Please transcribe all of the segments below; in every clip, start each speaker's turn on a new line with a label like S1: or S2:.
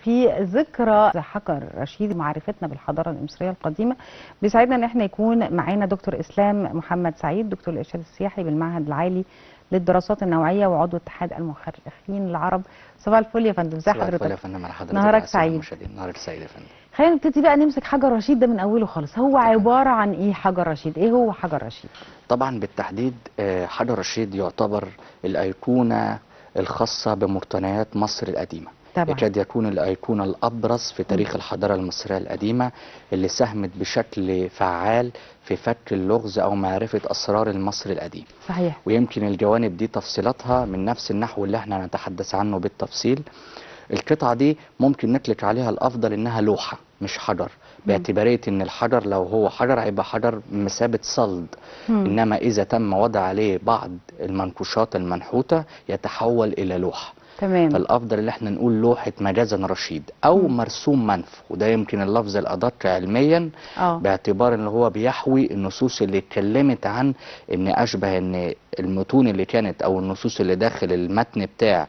S1: في ذكرى حجر رشيد معرفتنا بالحضاره المصريه القديمه، بيسعدنا ان احنا يكون معانا دكتور اسلام محمد سعيد، دكتور الارشاد السياحي بالمعهد العالي للدراسات النوعيه وعضو اتحاد المؤرخين العرب. صباح الفل يا فندم، ازي حضرتك؟
S2: صباح الفل يا فندم على حضرتك.
S1: نهارك سعيد.
S2: نهارك سعيد يا فندم.
S1: خلينا نبتدي بقى نمسك حجر رشيد ده من اوله خالص. هو عباره عن ايه حجر رشيد؟ ايه هو حجر رشيد؟
S2: طبعا بالتحديد حجر رشيد يعتبر الايقونه الخاصه بمرتنيات مصر القديمه. يكاد يكون الأيقونة الأبرز في تاريخ الحضارة المصرية القديمة، اللي ساهمت بشكل فعال في فك اللغز أو معرفة أسرار المصري القديم.
S1: صحيح.
S2: ويمكن الجوانب دي تفصيلاتها من نفس النحو اللي احنا نتحدث عنه بالتفصيل. القطعة دي ممكن نطلق عليها الأفضل إنها لوحة مش حجر، باعتبارية إن الحجر لو هو حجر هيبقى حجر بمثابة صلد، إنما إذا تم وضع عليه بعض المنقوشات المنحوتة يتحول إلى لوحة.
S1: تمام.
S2: فالافضل اللي احنا نقول لوحه مجازا رشيد او مرسوم منف، وده يمكن اللفظ الادق علميا باعتبار ان هو بيحوي النصوص اللي اتكلمت عن ان اشبه ان المتون اللي كانت او النصوص اللي داخل المتن بتاع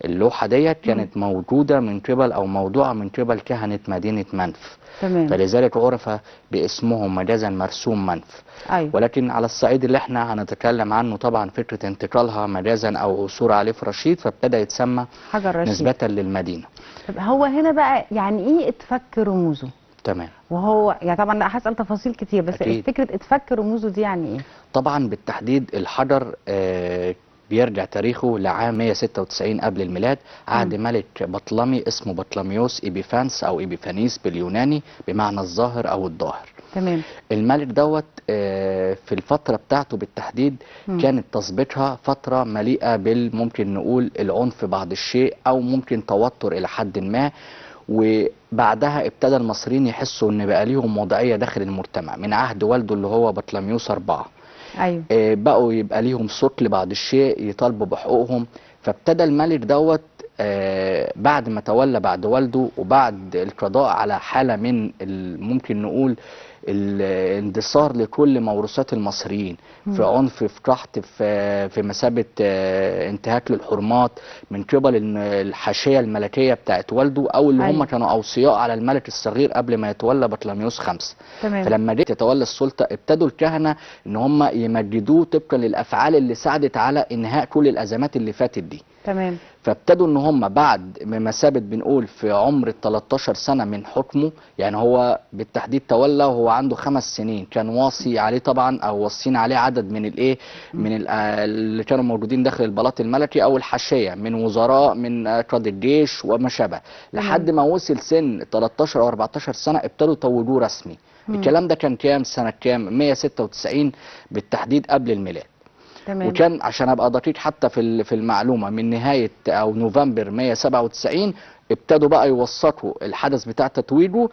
S2: اللوحه ديت كانت موجوده من قبل او موضوعه من قبل كهنه مدينه منف.
S1: تمام.
S2: فلذلك عرف باسمهم مجازا مرسوم منف.
S1: أيوة.
S2: ولكن على الصعيد اللي احنا هنتكلم عنه طبعا فكره انتقالها مجازا او عثور عليه في رشيد، فابتدى يتسمى
S1: حجر رشيد
S2: نسبه للمدينه.
S1: طب هو هنا بقى يعني ايه اتفك رموزه؟
S2: تمام.
S1: وهو يعني طبعا هسأل تفاصيل كتير، بس أكيد. فكره اتفك رموزه دي يعني ايه؟
S2: طبعا بالتحديد الحجر بيرجع تاريخه لعام 196 قبل الميلاد، عهد ملك بطلمي اسمه بطلميوس إبيفانس أو إبيفانيس باليوناني بمعنى الظاهر أو الظاهر.
S1: تمام.
S2: الملك دوت في الفترة بتاعته بالتحديد كانت تظبيطها فترة مليئة ممكن نقول العنف بعض الشيء أو ممكن توتر إلى حد ما، وبعدها ابتدى المصريين يحسوا ان بقى ليهم وضعيه داخل المجتمع من عهد والده اللي هو بطلميوس 4.
S1: ايوه.
S2: بقوا يبقى ليهم صوت لبعض الشيء، يطالبوا بحقوقهم. فابتدى الملك دوت بعد ما تولى بعد والده وبعد القضاء على حاله من ممكن نقول الاندثار لكل موروثات المصريين، في عنف، في قحط، في مثابه انتهاك للحرمات من قبل الحاشيه الملكيه بتاعت والده او اللي هم كانوا اوصياء على الملك الصغير قبل ما يتولى بطلميوس 5.
S1: تمام.
S2: فلما جه يتولى السلطه ابتدوا الكهنه ان هم يمجدوه طبقا للافعال اللي ساعدت على انهاء كل الازمات اللي فاتت دي.
S1: تمام.
S2: فابتدوا ان هم بعد مثابه بنقول في عمر ال 13 سنه من حكمه، يعني هو بالتحديد تولى وهو عنده 5 سنين، كان واصي عليه طبعا او واصين عليه عدد من اللي كانوا موجودين داخل البلاط الملكي او الحاشيه من وزراء من قاده الجيش وما شابه، لحد ما وصل سن 13 او 14 سنه ابتدوا توجوه رسمي. الكلام ده كان كام سنه؟ كام؟ 196 بالتحديد قبل الميلاد.
S1: تمام.
S2: وكان عشان ابقى دقيق حتى في المعلومه من نهايه او نوفمبر 197 ابتدوا بقى يوثقوا الحدث بتاع تتويجه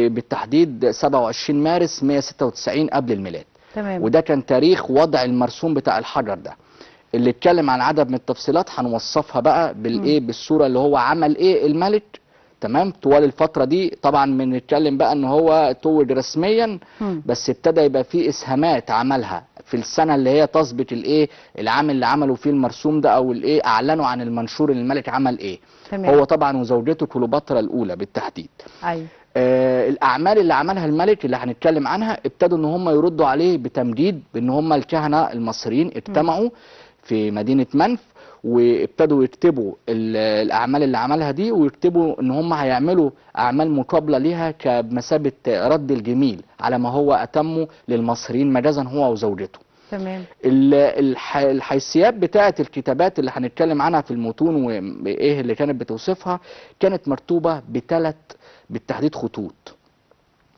S2: بالتحديد 27 مارس 196 قبل الميلاد.
S1: تمام.
S2: وده كان تاريخ وضع المرسوم بتاع الحجر ده، اللي اتكلم عن عدد من التفصيلات هنوصفها بقى بالصوره اللي هو عمل ايه الملك. تمام. طوال الفترة دي طبعا بنتكلم بقى ان هو توج رسميا، بس ابتدى يبقى فيه اسهامات عملها في السنة اللي هي تثبت العام اللي عملوا فيه المرسوم ده او اعلنوا عن المنشور اللي الملك عمل ايه.
S1: تمام.
S2: هو طبعا وزوجته كليوباترا الاولى بالتحديد.
S1: ايوه.
S2: الاعمال اللي عملها الملك اللي هنتكلم عنها ابتدوا ان هم يردوا عليه بتمجيد بان هم الكهنة المصريين اجتمعوا في مدينة منف وابتدوا يكتبوا الاعمال اللي عملها دي، ويكتبوا ان هم هيعملوا اعمال مقابله ليها كمثابه رد الجميل على ما هو اتمه للمصريين مجازا هو وزوجته.
S1: تمام.
S2: الحيثيات بتاعه الكتابات اللي هنتكلم عنها في المتون وايه اللي كانت بتوصفها كانت مرتوبه ب3 بالتحديد خطوط،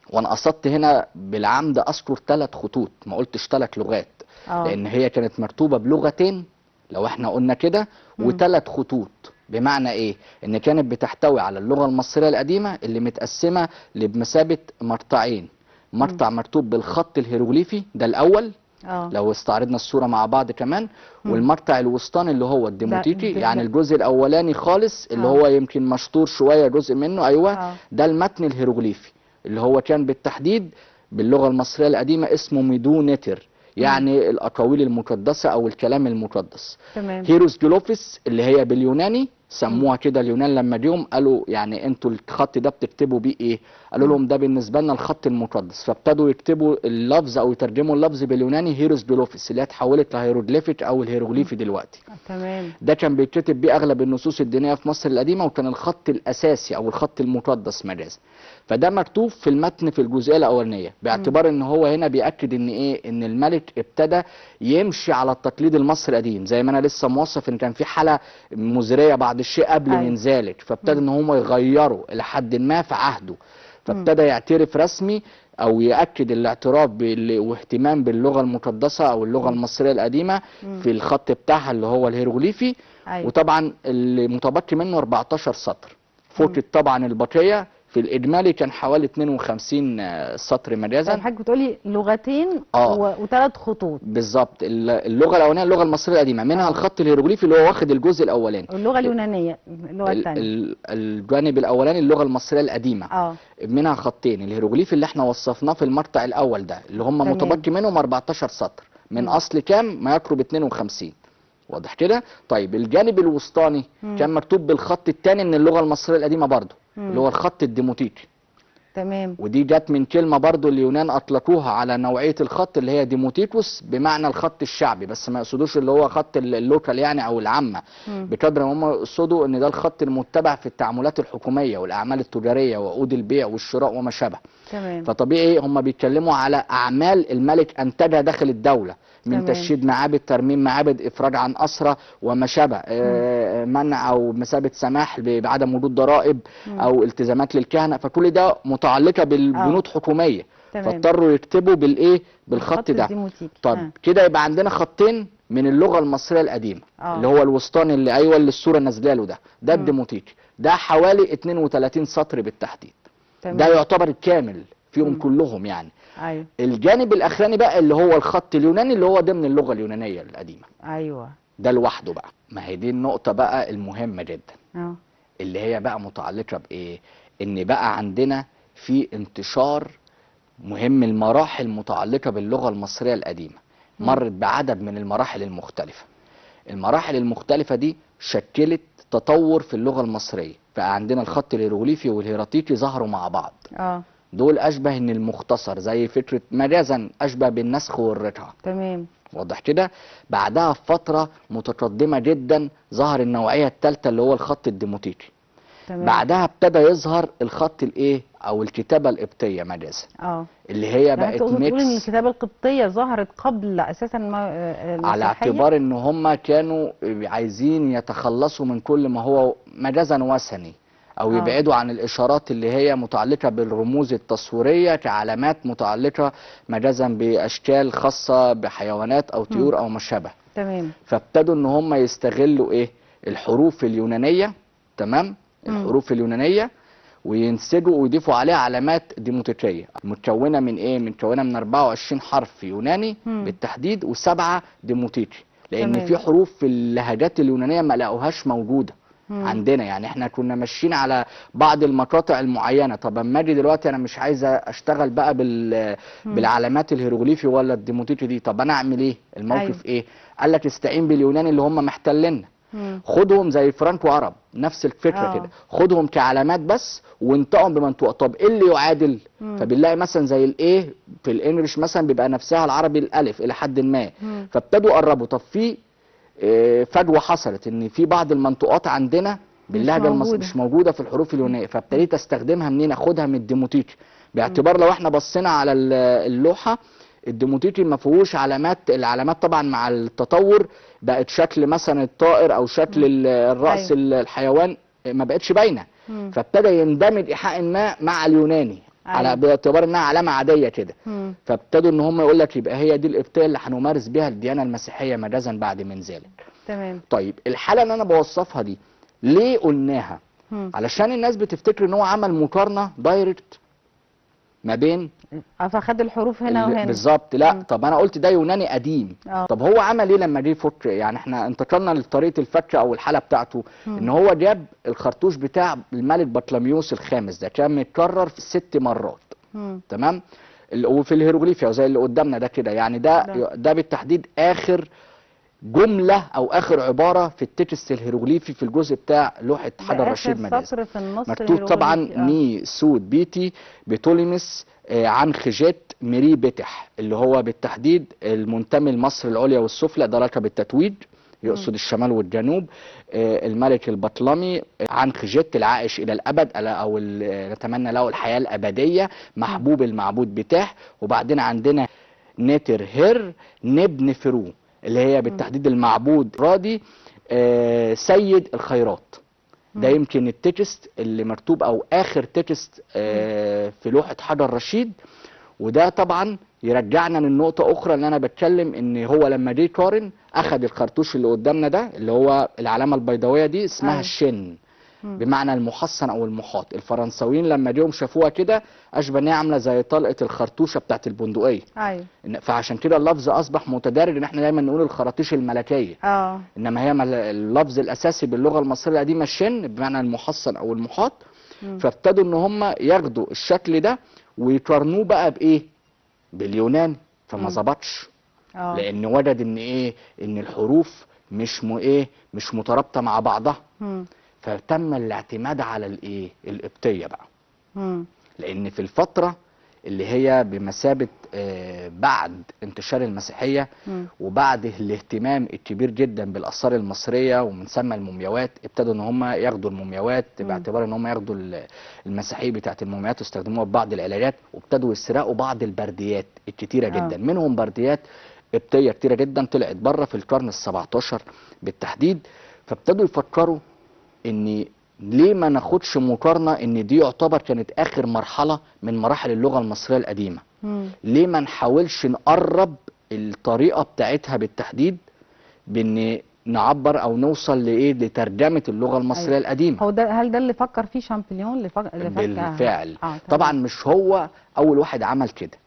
S2: وانا قصدت هنا بالعمد اذكر 3 خطوط، ما قلتش 3 لغات. لان هي كانت مرتوبه بلغتين لو احنا قلنا كده و3 خطوط. بمعنى ايه؟ ان كانت بتحتوي على اللغه المصريه القديمه اللي متقسمه بمثابه مرتعين، مرتع مرتوب بالخط الهيروغليفي ده الاول لو استعرضنا الصوره مع بعض كمان، والمرتع الوسطاني اللي هو الديموتيكي يعني الجزء الاولاني خالص اللي هو يمكن مشطور شويه جزء منه. ايوه ده المتن الهيروغليفي اللي هو كان بالتحديد باللغه المصريه القديمه اسمه ميدونتر، يعني الاقاويل المقدسه او الكلام المقدس.
S1: تمام.
S2: هيروس جلوفيس اللي هي باليوناني سموها كده اليونان لما جيهم قالوا يعني انتوا الخط ده بتكتبوا بيه ايه؟ قالوا لهم ده بالنسبه لنا الخط المقدس، فابتدوا يكتبوا اللفظ او يترجموا اللفظ باليوناني هيروسجلوفيس اللي هي اتحولت لهيروغليفيك او الهيروغليفي دلوقتي.
S1: تمام.
S2: ده كان بيتكتب بيه اغلب النصوص الدينيه في مصر القديمه، وكان الخط الاساسي او الخط المقدس مجازا. فده مكتوب في المتن في الجزئيه الاولانيه، باعتبار ان هو هنا بياكد ان ايه؟ ان الملك ابتدى يمشي على التقليد المصري القديم، زي ما انا لسه موصف ان كان في حاله مزريه بعض الشيء قبل
S1: أيوة.
S2: من ذلك، فابتدى ان هم يغيروا الى حد ما في عهده، فابتدى يعترف رسمي او ياكد الاعتراف واهتمام باللغه المقدسه او اللغه المصريه القديمه في الخط بتاعها اللي هو الهيروغليفي.
S1: أيوة.
S2: وطبعا اللي متبقي منه 14 سطر، فوتت طبعا البقيه في الاجمالي كان حوالي 52 سطر مجازا.
S1: طيب حضرتك بتقولي لغتين وثلاث خطوط
S2: بالظبط. اللغه الاولانيه اللغه المصريه القديمه، منها الخط الهيروغليفي اللي هو واخد الجزء الاولاني.
S1: واللغه اليونانيه اللغه الثانيه.
S2: الجانب الاولاني اللغه المصريه القديمه منها خطين، الهيروغليفي اللي احنا وصفناه في المرتع الاول ده اللي هم متبقي منهم 14 سطر من اصل كام؟ ما يقرب 52. واضح كده؟ طيب الجانب الوسطاني كان مكتوب بالخط الثاني من اللغه المصريه القديمه برضه، اللي هو الخط الديموتيكي.
S1: تمام.
S2: ودي جت من كلمه برضو اليونان اطلقوها على نوعيه الخط اللي هي ديموتيكوس، بمعنى الخط الشعبي، بس ما يقصدوش اللي هو خط اللوكال يعني او العامه، بقدر ما هم يقصدوا ان ده الخط المتبع في التعاملات الحكوميه والاعمال التجاريه وعقود البيع والشراء وما شابه.
S1: تمام.
S2: فطبيعي هم بيتكلموا على اعمال الملك انتجها داخل الدوله، من تشييد معابد، ترميم معابد، افراج عن اسرى وما شابه، منع او مثابه سماح بعدم وجود ضرائب او التزامات للكهنه، فكل ده متعلقه بالبنود حكوميه. فاضطروا يكتبوا بالايه؟ بالخط ده. طب كده يبقى عندنا خطين من اللغه المصريه القديمه، اللي هو الوسطاني اللي اللي الصوره نازله له ده الديموتيكي، ده حوالي 32 سطر بالتحديد. ده يعتبر الكامل فيهم كلهم يعني.
S1: ايوه.
S2: الجانب الاخراني بقى اللي هو الخط اليوناني اللي هو ضمن اللغه اليونانيه القديمه.
S1: ايوه.
S2: ده لوحده بقى. ما هي دي النقطه بقى المهمه جدا. اللي هي بقى متعلقه بايه؟ ان بقى عندنا في انتشار مهم، المراحل متعلقه باللغه المصريه القديمه مرت بعدد من المراحل المختلفه. المراحل المختلفه دي شكلت تطور في اللغه المصريه، فعندنا الخط الهيروغليفي والهيراتيقي ظهروا مع بعض. دول اشبه ان المختصر، زي فكره مجازا اشبه بالنسخ والرقعه.
S1: تمام.
S2: واضح كده؟ بعدها بفتره متقدمه جدا ظهر النوعيه الثالثه اللي هو الخط الديموتيكي. تمام. بعدها ابتدى يظهر الخط الايه او الكتابه القبطيه مجازا. اللي هي بقت ميكس.
S1: تقول ان الكتابه القبطيه ظهرت قبل اساسا
S2: على اعتبار ان هم كانوا عايزين يتخلصوا من كل ما هو مجازا وثني، او يبعدوا عن الاشارات اللي هي متعلقه بالرموز التصويريه كعلامات متعلقه مجازا باشكال خاصه بحيوانات او طيور او ما شابه.
S1: تمام.
S2: فابتدوا ان هم يستغلوا ايه؟ الحروف اليونانيه. تمام. الحروف اليونانيه وينسجوا ويضيفوا عليها علامات ديموتيكيه متكونه من ايه؟ متكونه من 24 حرف يوناني بالتحديد و7 ديموتيكي، لان في حروف في اللهجات اليونانيه ما لقوهاش موجوده عندنا. يعني احنا كنا ماشيين على بعض المقاطع المعينه، طب اما اجي دلوقتي انا مش عايز اشتغل بقى بالعلامات الهيروغليفي ولا الديموتيكي دي، طب انا اعمل ايه؟ الموقف ايه؟ قال لك استعين باليوناني اللي هم محتليننا، خدهم زي فرانكو عرب نفس الفكره كده، خدهم كعلامات بس وانطقهم بمنطوق. طب ايه اللي يعادل؟ فبنلاقي مثلا زي الايه في الانجليش مثلا بيبقى نفسها العربي الالف الى حد ما. فابتدوا يقربوا. طب في فجوه حصلت ان في بعض المنطوقات عندنا باللهجه المصريه مش موجوده في الحروف اليونانيه، فابتديت استخدمها منين؟ اخدها من الديموتيكي، باعتبار لو احنا بصينا على اللوحه الديموتيكي ما فيهوش العلامات طبعا مع التطور بقت شكل مثلا الطائر او شكل الراس الحيوان ما بقتش باينه، فابتدى يندمج ايحاء ما مع اليوناني على باعتبار انها علامه عاديه كده. فابتدوا ان هم يقول لك يبقى هي دي القبطيه اللي هنمارس بها الديانه المسيحيه مجازا بعد من ذلك.
S1: تمام.
S2: طيب الحاله اللي انا بوصفها دي ليه قلناها؟ علشان الناس بتفتكر ان هو عمل مقارنه دايركت ما بين
S1: فخد الحروف هنا وهنا
S2: بالظبط. لا طب انا قلت ده يوناني قديم. طب هو عمل ايه لما جه يفك؟ يعني احنا انتقلنا لطريقه الفك او الحاله بتاعته. ان هو جاب الخرطوش بتاع الملك بطليموس الخامس، ده كان متكرر في 6 مرات. تمام. وفي الهيروغليفيا زي اللي قدامنا ده كده، يعني ده بالتحديد اخر جمله او اخر عباره في التكست الهيروغليفي في الجزء بتاع لوحه حجر رشيد
S1: آخر
S2: مجاز.
S1: سطر في النص
S2: مكتوب طبعا
S1: الهيروغليفي.
S2: ني سود بيتي بتوليمس عن خجات ميري بتح، اللي هو بالتحديد المنتمي لمصر العليا والسفلى، ده لقب التتويج يقصد الشمال والجنوب. الملك البطلمي عن خجت العائش الى الابد او نتمنى له الحياه الابديه، محبوب المعبود بتاح. وبعدين عندنا نتر هير نبن فرو، اللي هي بالتحديد المعبود راضي سيد الخيرات. ده يمكن التكست اللي مكتوب او اخر تكست في لوحه حجر رشيد. وده طبعا يرجعنا للنقطة أخرى اللي أنا بتكلم إن هو لما جه يقارن أخد الخرطوش اللي قدامنا ده اللي هو العلامة البيضاوية دي اسمها
S1: أيوة.
S2: الشن، بمعنى المحصن أو المحاط. الفرنساويين لما جيهم شافوها كده أشبه إن هي عاملة زي طلقة الخرطوشة بتاعت البندقية.
S1: أيوة.
S2: فعشان كده اللفظ أصبح متدارج إن إحنا دايما نقول الخراطيش الملكية. إنما هي اللفظ الأساسي باللغة المصرية القديمة الشن بمعنى المحصن أو المحاط. فابتدوا إن هم ياخدوا الشكل ده ويقارنوه بقى بإيه؟ باليوناني، فما ظبطش. لان وجد ان ايه؟ ان الحروف مش مترابطه مع بعضها. فتم الاعتماد على الايه؟ القبطيه بقى. لان في الفتره اللي هي بمثابه بعد انتشار المسيحيه وبعد الاهتمام الكبير جدا بالاثار المصريه ومن ثم المومياوات، ابتدوا ان هم ياخدوا المومياوات باعتبار ان هم ياخدوا المسيحيه بتاعت المومياوات واستخدموها في بعض العلاجات، وابتدوا يسرقوا بعض البرديات الكتيره جدا. منهم برديات قبطيه كتيره جدا طلعت بره في القرن ال17 بالتحديد. فابتدوا يفكروا ان ليه ما ناخدش مقارنه ان دي يعتبر كانت اخر مرحله من مراحل اللغه المصريه القديمه. ليه ما نحاولش نقرب الطريقه بتاعتها بالتحديد بان نعبر او نوصل لترجمه اللغه المصريه القديمه.
S1: هو ده، هل ده اللي فكر فيه شامبليون
S2: بالفعل. طبعا مش هو اول واحد عمل كده،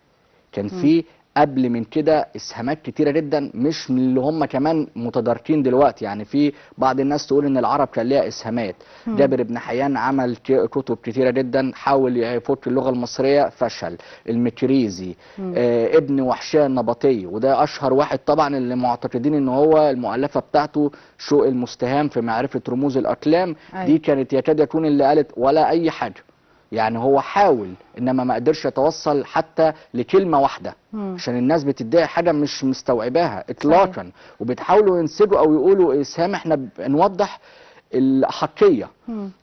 S2: كان في قبل من كده اسهامات كتيره جدا مش من اللي هم كمان متداركين دلوقتي. يعني في بعض الناس تقول ان العرب كان ليها اسهامات. جابر بن حيان عمل كتب كتيره جدا حاول يفك اللغه المصريه، فشل. المكريزي ابن وحشاه النبطي، وده اشهر واحد طبعا اللي معتقدين ان هو المؤلفه بتاعته شوق المستهام في معرفه رموز الاقلام. دي كانت يكاد يكون اللي قالت ولا اي حاجه. يعني هو حاول انما ما قدرش يتوصل حتى لكلمه واحده عشان الناس بتدعي حاجه مش مستوعباها اطلاقا، وبتحاولوا ينسجوا او يقولوا اسهام. احنا بنوضح الاحقيه،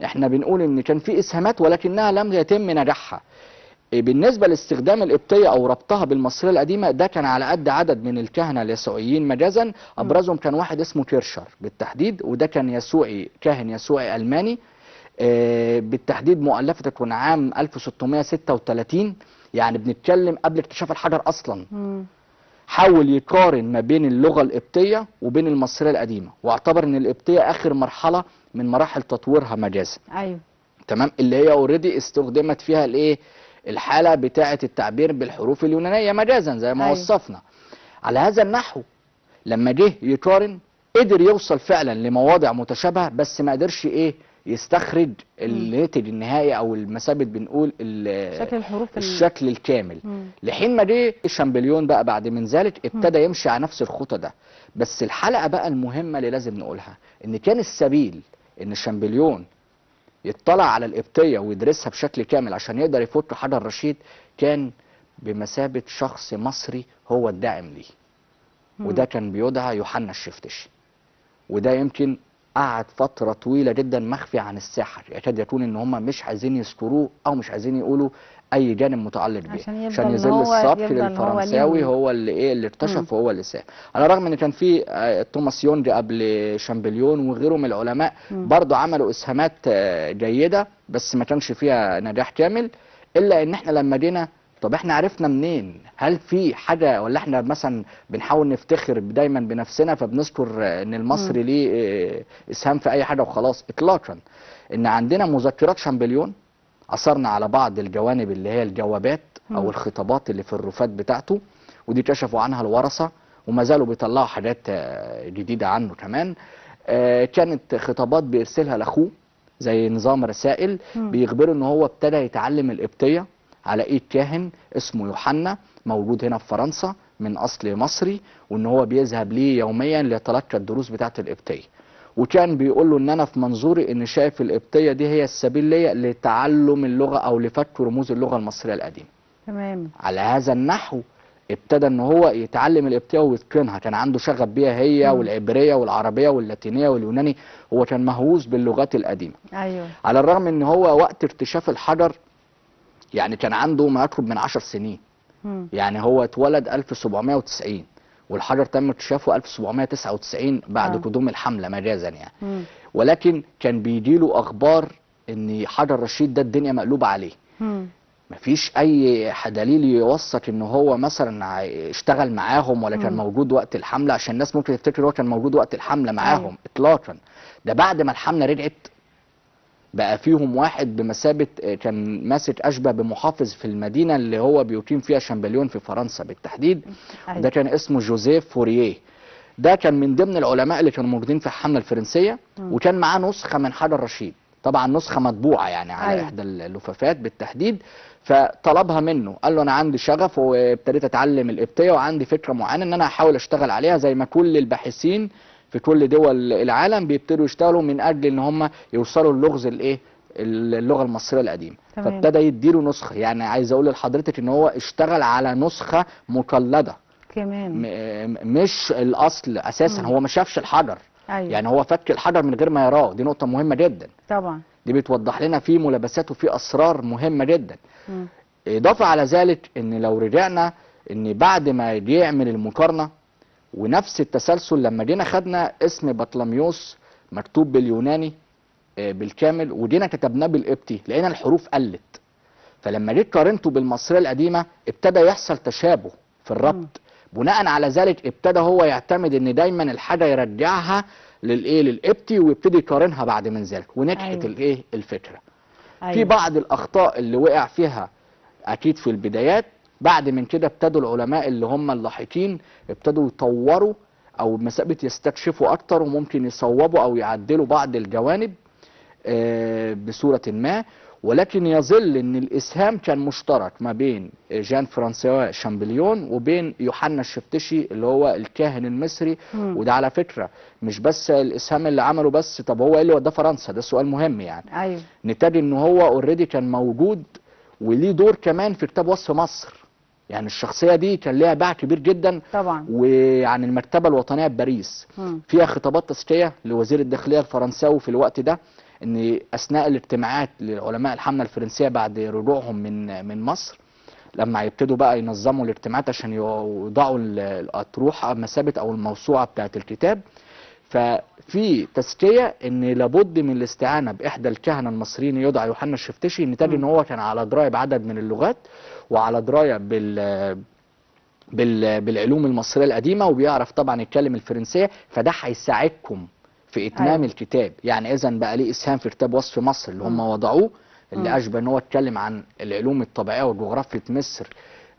S2: احنا بنقول ان كان في اسهامات ولكنها لم يتم نجاحها. بالنسبه لاستخدام القبطيه او ربطها بالمصريه القديمه، ده كان على قد عدد من الكهنه اليسوعيين مجازا. ابرزهم كان واحد اسمه كيرشر بالتحديد، وده كان يسوعي، كاهن يسوعي الماني. بالتحديد مؤلفة تكون عام 1636، يعني بنتكلم قبل اكتشاف الحجر اصلا. حاول يقارن ما بين اللغة القبطية وبين المصرية القديمة، واعتبر ان القبطية اخر مرحلة من مراحل تطويرها مجازا.
S1: ايوه
S2: تمام، اللي هي اوريدي استخدمت فيها الايه؟ الحالة بتاعة التعبير بالحروف اليونانية مجازا زي ما وصفنا. على هذا النحو لما جه يقارن قدر يوصل فعلا لمواضع متشابهة، بس ما قدرش يستخرج الناتج النهائي او المثابه بنقول
S1: شكل الحروف
S2: الشكل الكامل. لحين ما جه شامبليون بقى بعد من ذلك ابتدى يمشي على نفس الخطى ده. بس الحلقه بقى المهمه اللي لازم نقولها ان كان السبيل ان شامبليون يطلع على القبطيه ويدرسها بشكل كامل عشان يقدر يفك حجر رشيد، كان بمثابه شخص مصري هو الداعم ليه. وده كان بيدعى يوحنا الشفتشي، وده يمكن قعد فترة طويلة جدا مخفي عن الساحة، يكاد يكون ان هم مش عايزين يذكروه او مش عايزين يقولوا اي جانب متعلق بيه عشان يظل السبق للفرنساوي هو اللي اللي اكتشف وهو اللي ساهم. على الرغم ان كان في توماس يونج قبل شامبليون وغيره من العلماء برضه عملوا اسهامات جيدة، بس ما كانش فيها نجاح كامل. الا ان احنا لما جينا طب احنا عرفنا منين؟ هل في حاجة ولا احنا مثلا بنحاول نفتخر دايما بنفسنا فبنذكر ان المصري ليه اسهام في اي حاجة وخلاص؟ اطلاقا. ان عندنا مذكرات شامبليون اثرنا على بعض الجوانب اللي هي الجوابات او الخطابات اللي في الرفات بتاعته، ودي كشفوا عنها الورثة وما زالوا بيطلعوا حاجات جديدة عنه كمان. كانت خطابات بيرسلها لاخوه زي نظام رسائل بيخبروا ان هو ابتدى يتعلم القبطية على ايد كاهن اسمه يوحنا موجود هنا في فرنسا من اصل مصري، وان هو بيذهب ليه يوميا ليتلقى الدروس بتاعه القبطيه. وكان بيقول له ان انا في منظوري ان شايف القبطيه دي هي السبيل ليا لتعلم اللغه او لفك رموز اللغه المصريه القديمه.
S1: تمام.
S2: على هذا النحو ابتدى ان هو يتعلم القبطيه ويتقنها، كان عنده شغف بيها هي والعبريه والعربيه واللاتينيه واليوناني، هو كان مهووس باللغات القديمه.
S1: ايوه.
S2: على الرغم ان هو وقت اكتشاف الحجر يعني كان عنده ما يقرب من 10 سنين. يعني هو اتولد 1790 والحجر تم اكتشافه 1799 بعد قدوم الحمله مجازا يعني. ولكن كان بيجيله اخبار ان حجر رشيد ده الدنيا مقلوبه عليه. مفيش اي دليل يوثق ان هو مثلا اشتغل معاهم ولا كان موجود وقت الحمله، عشان الناس ممكن تفتكر هو كان موجود وقت الحمله معاهم. اطلاقا. ده بعد ما الحمله رجعت بقى فيهم واحد بمثابه كان ماسك اشبه بمحافظ في المدينه اللي هو بيقيم فيها شامبليون في فرنسا بالتحديد. ده كان اسمه جوزيف فوريه. ده كان من ضمن العلماء اللي كانوا موجودين في الحمله الفرنسيه، وكان معاه نسخه من حجر رشيد، طبعا نسخه مطبوعه يعني على احدى اللفافات بالتحديد. فطلبها منه، قال له انا عندي شغف وابتديت اتعلم القبطيه وعندي فكره معينه ان انا هحاول اشتغل عليها زي ما كل الباحثين في كل دول العالم بيبتدوا يشتغلوا من اجل ان هم يوصلوا للغز الايه اللغه المصريه القديمه. فابتدى يديله نسخه، يعني عايز اقول لحضرتك ان هو اشتغل على نسخه مقلده كمان، مش الاصل اساسا. هو ما شافش الحجر. يعني هو فك الحجر من غير ما يراه، دي نقطه مهمه جدا طبعا. دي بتوضح لنا فيه ملابسات وفيه اسرار مهمه جدا. اضافه على ذلك ان لو رجعنا ان بعد ما يعمل المقارنه ونفس التسلسل، لما جينا خدنا اسم بطلميوس مكتوب باليوناني بالكامل وجينا كتبناه بالقبطي لقينا الحروف قلت. فلما جيت قارنته بالمصريه القديمه ابتدى يحصل تشابه في الربط. بناء على ذلك ابتدى هو يعتمد ان دايما الحاجه يرجعها للقبطي ويبتدي يقارنها بعد من ذلك، ونجحت الفكره. في بعض الاخطاء اللي وقع فيها اكيد في البدايات، بعد من كده ابتدوا العلماء اللي هم اللاحقين ابتدوا يطوروا او بمثابه يستكشفوا اكتر وممكن يصوبوا او يعدلوا بعض الجوانب بصوره ما. ولكن يظل ان الاسهام كان مشترك ما بين جان فرانسوا شامبليون وبين يوحنا الشفتشي اللي هو الكاهن المصري. وده على فكره مش بس الاسهام اللي عمله بس، طب هو ايه اللي وداه فرنسا؟ ده سؤال مهم يعني. ايوه. نتاج ان هو اوريدي كان موجود وليه دور كمان في كتاب وصف مصر. يعني الشخصيه دي كان ليها باع كبير جدا طبعا. ويعني المكتبه الوطنيه بباريس فيها خطابات تزكيه لوزير الداخليه الفرنساوي في الوقت ده، ان اثناء الاجتماعات لعلماء الحمله الفرنسيه بعد رجوعهم من مصر، لما يبتدوا بقى ينظموا الاجتماعات عشان يوضعوا الاطروحه مثابه او الموسوعه بتاعه الكتاب، ففي تزكيه ان لابد من الاستعانه باحدى الكهنه المصريين يدعى يوحنا الشفتشي. نتاج ان هو كان على درايه بعدد من اللغات وعلى درايه بالعلوم المصريه القديمه وبيعرف طبعا يتكلم الفرنسيه، فده هيساعدكم في اتمام الكتاب. يعني اذا بقى ليه اسهام في كتاب وصف مصر اللي هم وضعوه، اللي اشبه ان هو اتكلم عن العلوم الطبيعيه وجغرافيه مصر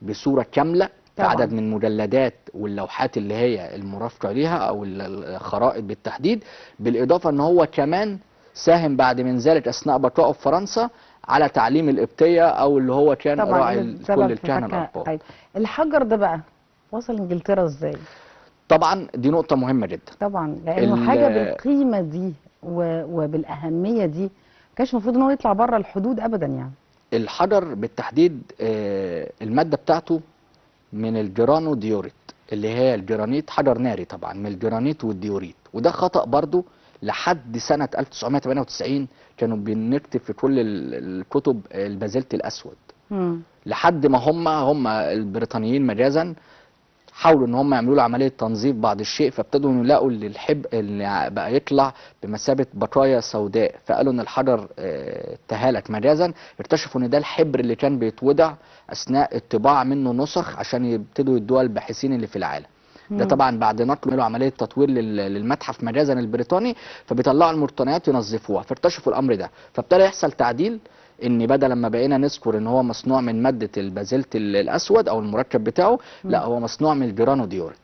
S2: بصوره كامله في عدد من المجلدات واللوحات اللي هي المرافقه ليها او الخرائط بالتحديد. بالاضافه ان هو كمان ساهم بعد من ذلك اثناء بقائه في فرنسا على تعليم القبطيه او اللي هو كان راعي كل الكهنه الارباب.
S1: الحجر ده بقى وصل انجلترا ازاي؟
S2: طبعا دي نقطة مهمة جدا
S1: طبعا، لأنه حاجة بالقيمة دي وبالأهمية دي كانش المفروض ان هو يطلع بره الحدود أبدا. يعني
S2: الحجر بالتحديد المادة بتاعته من الجرانو ديوريت اللي هي الجرانيت، حجر ناري طبعا من الجرانيت والديوريت. وده خطأ برضو لحد سنة 1998 كانوا بنكتب في كل الكتب البازلت الأسود. لحد ما هم البريطانيين مجازا حاولوا ان هم يعملوا له عمليه تنظيف بعض الشيء، فابتدوا يلاقوا ان اللي بقى يطلع بمثابه بقايا سوداء، فقالوا ان الحجر تهالك مجازا. اكتشفوا ان ده الحبر اللي كان بيتوضع اثناء الطباعه منه نسخ عشان يبتدوا يدوها الباحثين اللي في العالم. ده طبعا بعد نقل له عمليه تطوير للمتحف مجازا البريطاني، فبيطلعوا المرتنيات ينظفوها، فاكتشفوا الامر ده، فابتدى يحصل تعديل ان بدل لما بقينا نذكر ان هو مصنوع من ماده البازلت الاسود او المركب بتاعه، لا هو مصنوع من الجرانو ديوريت.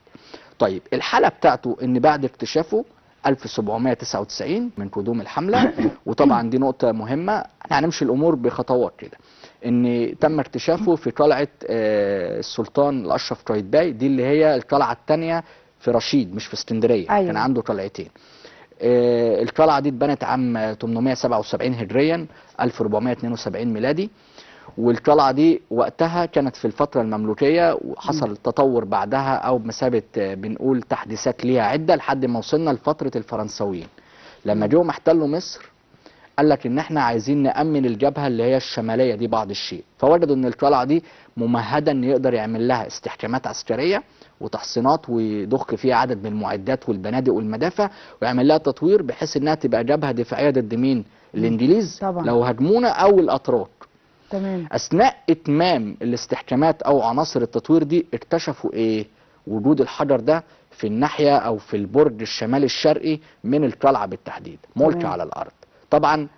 S2: طيب الحاله بتاعته ان بعد اكتشافه 1799 من قدوم الحمله، وطبعا دي نقطه مهمه، احنا هنمشي الامور بخطوات كده. ان تم اكتشافه في قلعه السلطان الاشرف قايتباي، دي اللي هي القلعه الثانيه في رشيد مش في اسكندريه.
S1: أيوة.
S2: كان عنده قلعتين. القلعه دي اتبنت عام 877 هجريا 1472 ميلادي. والقلعه دي وقتها كانت في الفتره المملوكيه، وحصل تطور بعدها او بمثابه بنقول تحديثات ليها عده لحد ما وصلنا لفتره الفرنساويين. لما جم احتلوا مصر قال لك ان احنا عايزين نأمن الجبهه اللي هي الشماليه دي بعض الشيء، فوجدوا ان القلعه دي ممهده ان يقدر يعمل لها استحكامات عسكريه وتحصينات ويضخ فيها عدد من المعدات والبنادق والمدافع، ويعمل لها تطوير بحيث انها تبقى جبهه دفاعيه ضد مين؟ الانجليز
S1: طبعا.
S2: لو هاجمونا او الاتراك.
S1: تمام.
S2: اثناء اتمام الاستحكامات او عناصر التطوير دي اكتشفوا ايه؟ وجود الحجر ده في الناحيه او في البرج الشمالي الشرقي من القلعه بالتحديد، ملقي على الارض. طبعا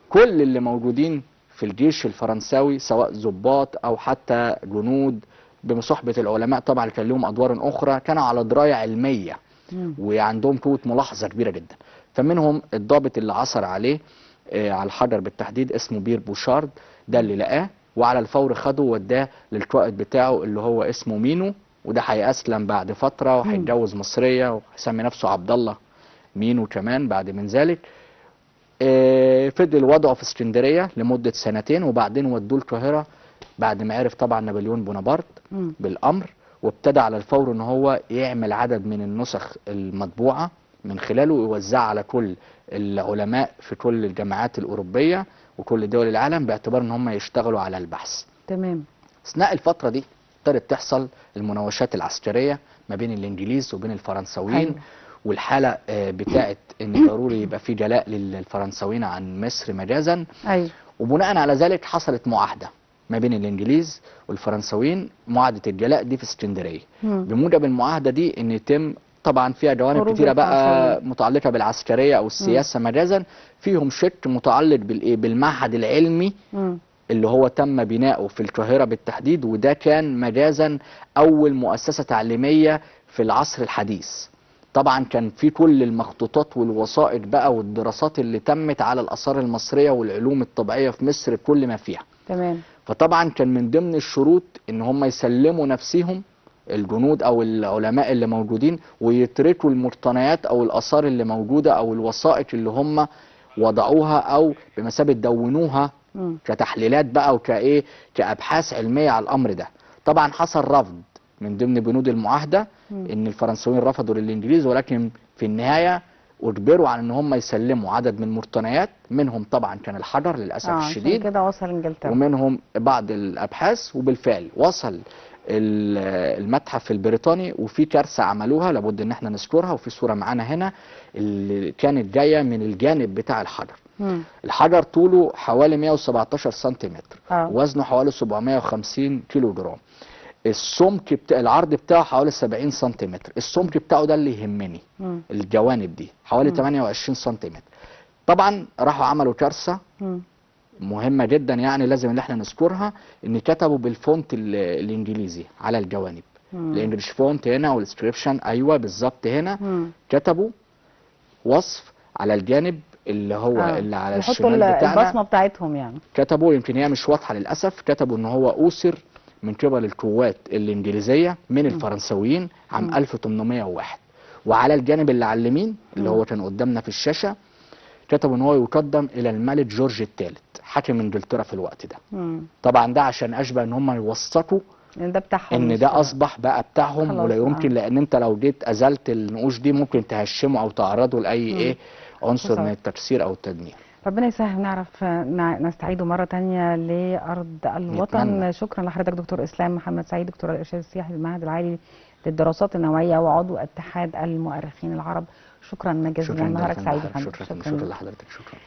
S2: كل اللي موجودين في الجيش الفرنساوي سواء ضباط او حتى جنود بمصاحبه العلماء طبعا اللي كان لهم ادوار اخرى كانوا على درايه علميه وعندهم قوه ملاحظه كبيره جدا. فمنهم الضابط اللي عثر عليه على الحجر بالتحديد اسمه بير بوشارد، ده اللي لقاه وعلى الفور خده وداه للقائد بتاعه اللي هو اسمه مينو، وده هيأسلم بعد فتره وهيتجوز مصريه وهيسمي نفسه عبد الله مينو كمان بعد من ذلك. فضل وضعه في اسكندريه لمده سنتين وبعدين ودوه القاهره بعد ما عرف طبعا نابليون بونابرت بالامر، وابتدى على الفور ان هو يعمل عدد من النسخ المطبوعه من خلاله ويوزعها على كل العلماء في كل الجامعات الاوروبيه وكل دول العالم باعتبار ان هم يشتغلوا على البحث.
S1: تمام.
S2: اثناء الفتره دي ابتدت تحصل المناوشات العسكريه ما بين الانجليز وبين الفرنساويين.
S1: أيوة.
S2: والحاله بتاعت ان ضروري يبقى في جلاء للفرنساويين عن مصر مجازا.
S1: ايوه.
S2: وبناء على ذلك حصلت معاهده ما بين الانجليز والفرنساويين، معاهده الجلاء دي في اسكندريه. بموجب المعاهده دي ان يتم طبعا فيها جوانب كتيره بقى متعلقه بالعسكريه او السياسه مجازا، فيهم شق متعلق بالايه؟ بالمعهد العلمي اللي هو تم بناؤه في القاهره بالتحديد، وده كان مجازا اول مؤسسه تعليميه في العصر الحديث. طبعا كان في كل المخطوطات والوثائق بقى والدراسات اللي تمت على الاثار المصريه والعلوم الطبيعيه في مصر بكل ما فيها.
S1: تمام.
S2: فطبعا كان من ضمن الشروط ان هم يسلموا نفسهم الجنود او العلماء اللي موجودين ويتركوا المقتنيات او الاثار اللي موجوده او الوثائق اللي هم وضعوها او بمثابه دونوها كتحليلات بقى وكايه كابحاث علميه على الامر ده. طبعا حصل رفض من ضمن بنود المعاهده ان الفرنساويين رفضوا للانجليز، ولكن في النهايه اجبروا على ان هم يسلموا عدد من المقتنيات، منهم طبعا كان الحجر للاسف الشديد
S1: عشان كده وصل انجلترا،
S2: ومنهم بعض الابحاث. وبالفعل وصل المتحف البريطاني وفي كارثه عملوها لابد ان احنا نذكرها، وفي صوره معانا هنا اللي كانت جايه من الجانب بتاع الحجر. الحجر طوله حوالي 117 سنتيمتر، وزنه حوالي 750 كيلو جرام. السمك العرض بتاعه حوالي 70 سنتيمتر، السمك بتاعه ده اللي يهمني. الجوانب دي حوالي 28 سنتيمتر. طبعا راحوا عملوا كارثه مهمه جدا يعني لازم ان احنا نذكرها، ان كتبوا بالفونت الانجليزي على الجوانب. الانجليش فونت هنا والسكريبشن ايوه بالظبط هنا. كتبوا وصف على الجانب اللي هو اللي على الشمال بتاعنا،
S1: البصمه بتاعتهم يعني.
S2: كتبوا يمكن هي مش واضحه للاسف، كتبوا ان هو اسر من قبل القوات الانجليزيه من الفرنساويين عام 1801. وعلى الجانب اللي على اليمين اللي هو كان قدامنا في الشاشه كتبوا ان هو يقدم الى الملك جورج الثالث حاكم انجلترا في الوقت ده. طبعا ده عشان اشبه ان هم يوثقوا
S1: ان ده بتاعهم،
S2: ان ده اصبح بقى بتاعهم ولا يمكن لان انت لو جيت ازلت النقوش دي ممكن تهشمه او تعرضه لاي عنصر من التكسير او التدمير.
S1: ربنا يسهل نعرف نستعيده مرة تانية لأرض الوطن. نتمنى. شكرا لحضرتك دكتور إسلام محمد سعيد، دكتور الإرشاد السياحي بالمعهد العالي للدراسات النوعية وعضو اتحاد المؤرخين العرب. شكرا جزيلا، نهارك سعيد يا فندم.
S2: شكرا لحضرتك. شكرا.